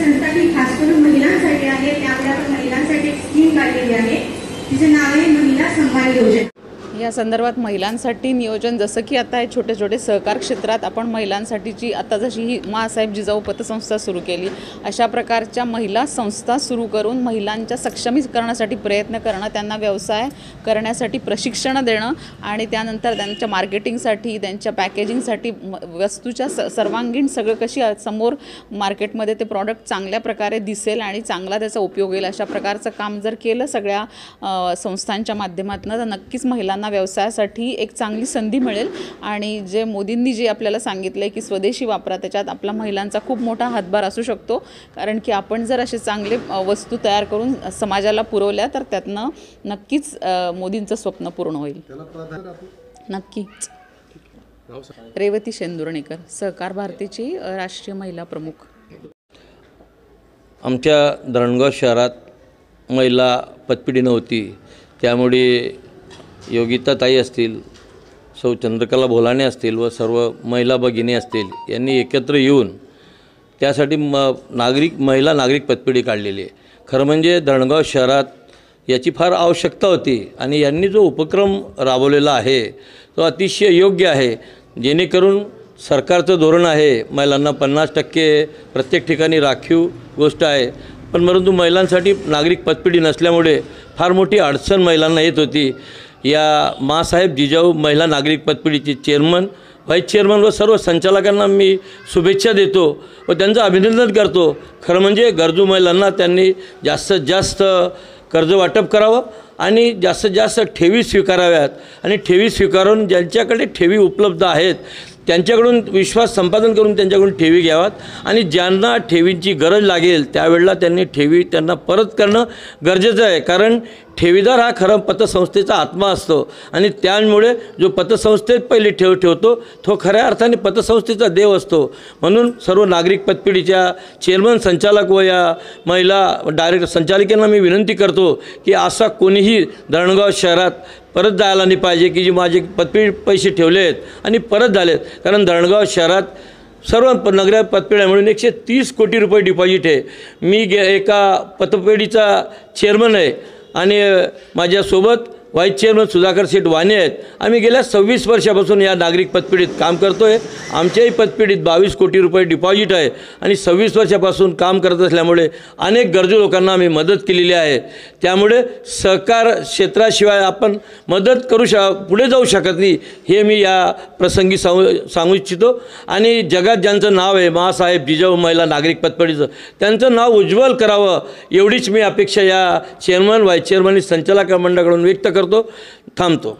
संस्था ती खास करून महिलांसाठी आहे। त्यामुळे आपण महिलांसाठी एक स्कीम काढलेली आहे, तिचे नाव आहे महिला सन्मान योजना। या संदर्भात महिलांसाठी नियोजन, जसं की आता हे छोटे छोटे सहकार क्षेत्रात आपण महिलांसाठीची आता जशी ही माँसाहेब जिजाऊ पतसंस्था सुरू केली, अशा प्रकारच्या महिला संस्था सुरू करून महिलांच्या सक्षमीकरणासाठी प्रयत्न करणं, त्यांना व्यवसाय करण्यासाठी प्रशिक्षण देणं आणि त्यानंतर त्यांच्या मार्केटिंगसाठी, त्यांच्या पॅकेजिंगसाठी वस्तूच्या सर्वांगीण सगळं कशी समोर मार्केटमध्ये ते प्रॉडक्ट चांगल्या प्रकारे दिसेल आणि चांगला त्याचा उपयोग होईल, अशा प्रकारचं काम जर केलं सगळ्या संस्थांच्या माध्यमातून, तर नक्कीच महिलांना व्यवसायासाठी एक चांगली संधी मिळेल। आणि जे मोदींनी जे आपल्याला सांगितले की स्वदेशी वापरा, त्याच्यात आपला महिलांचा खूप मोठा हातभार असू शकतो, कारण की आपण जर असे चांगले वस्तू तयार करून समाजाला पुरवल्या तर त्यातनं नक्कीच मोदींचं स्वप्न पूर्ण होईल। नक्कीच। रेवती शेंदुर्णेकर, सहकार भारतीची राष्ट्रीय महिला प्रमुख। आमच्या धरणगाव शहरात महिला पतपिढी नव्हती, त्यामुळे योगिताताई असतील, सौ चंद्रकला भोलाणे असतील व सर्व महिला भगिनी असतील, यांनी एकत्र येऊन त्यासाठी महिला नागरिक पतपिढी काढलेली आहे। खरं म्हणजे धरणगाव शहरात याची फार आवश्यकता होती आणि यांनी जो उपक्रम राबवलेला आहे तो अतिशय योग्य आहे, जेणेकरून सरकारचं धोरण आहे महिलांना 50% प्रत्येक ठिकाणी राखीव गोष्ट आहे, पण परंतु महिलांसाठी नागरिक पतपिढी नसल्यामुळे फार मोठी अडचण महिलांना येत होती। या माँसाहेब जिजाऊ महिला नागरिक पतपिढीचे चेअरमन, व्हाईस चेअरमन व सर्व संचालकांना मी शुभेच्छा देतो व त्यांचं अभिनंदन करतो। खरं म्हणजे गरजू महिलांना त्यांनी जास्तीत जास्त कर्ज वाटप करावं आणि जास्तीत जास्त ठेवी स्वीकाराव्यात आणि ठेवी स्वीकारून ज्यांच्याकडे ठेवी उपलब्ध आहेत त्यांच्याकडून विश्वास संपादन करून त्यांच्याकडून ठेवी घ्याव्यात आणि ज्यांना ठेवींची गरज लागेल त्यावेळेला त्यांनी ठेवी त्यांना परत करणं गरजेचं आहे, कारण ठेवीदार हा खरं पतसंस्थेचा आत्मा असतो आणि त्यामुळे जो पतसंस्थेत पहिली ठेव ठेवतो तो खऱ्या अर्थाने पतसंस्थेचा देव असतो। म्हणून सर्व नागरिक पतपिढीच्या चेअरमन, संचालक व या महिला डायरेक्टर संचालिकांना मी विनंती करतो की असा कोणीही धरणगाव शहरात परत जायला नाही पाहिजे की जे माझे पतपिढी पैसे ठेवले आहेत आणि परत झालेत, कारण धरणगाव शहरात सर्व नगरीय पतपेढ्या मिळून 130 कोटी रुपये डिपॉझिट आहे। मी एका पतपेढीचा चेअरमन आहे आणि माझ्यासोबत व्हाईस चेअरमन सुधाकर शेठ वाणे आहेत। आम्ही गेल्या 26 वर्षापासून या नागरिक पतपिढीत काम करतो आहे। आमच्याही पतपिढीत 22 कोटी रुपये डिपॉझिट आहे आणि 26 वर्षापासून काम करत असल्यामुळे अनेक गरजू लोकांना आम्ही मदत केलेली आहे। त्यामुळे सहकार क्षेत्राशिवाय आपण मदत पुढे जाऊ शकत नाही, हे मी या प्रसंगी सांगू इच्छितो। आणि जगात ज्यांचं नाव आहे माँसाहेब जिजाऊ महिला नागरिक पतपिढीचं, त्यांचं नाव उज्ज्वल करावं एवढीच मी अपेक्षा या चेअरमन, व्हाईस चेअरमन, संचालक मंडळाकडून व्यक्त करतो। थांबतो।